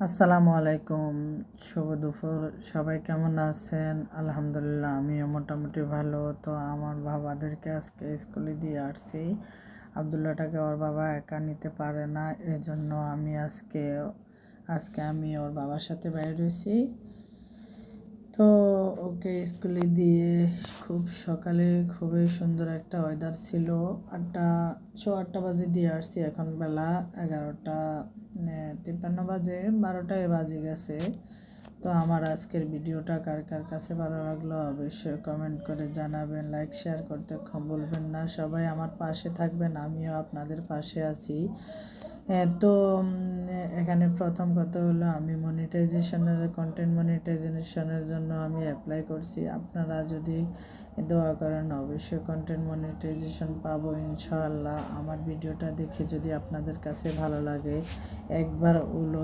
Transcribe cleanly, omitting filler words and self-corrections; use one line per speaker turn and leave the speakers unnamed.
আসসালামু আলাইকুম, শুভ দুপুর। সবাই কেমন আছেন? আলহামদুলিল্লাহ, আমিও মোটামুটি ভালো। তো আমার বাবাদেরকে আজকে স্কুলে দিয়ে আসছি। আবদুল্লাহটাকে ওর বাবা একা নিতে পারে না, এজন্য আমি আজকে আমি ওর বাবার সাথে বাইরে হয়েছি। তো ওকে স্কুলে দিয়ে খুব সকালে খুবই সুন্দর একটা ওয়েদার ছিল। 8:15 বাজে দিয়ে আসছি, এখন বেলা 11:53 বাজে, 12টায় বাজে গেছে। তো আমার আজকের ভিডিওটা কার কার কাছে ভালো লাগলো অবশ্যই কমেন্ট করে জানাবেন, লাইক শেয়ার করতে ভুলবেন না। সবাই আমার পাশে থাকবেন, আমিও আপনাদের পাশে আছি। তো এখানে প্রথম কথা হলো, আমি কন্টেন্ট মনিটাইজেশনের জন্য আমি অ্যাপ্লাই করছি। আপনারা যদি দোয়া করেন অবশ্যই কন্টেন্ট মনিটাইজেশন পাবো ইনশাআল্লাহ। আমার ভিডিওটা দেখে যদি আপনাদের কাছে ভালো লাগে, একবার হলো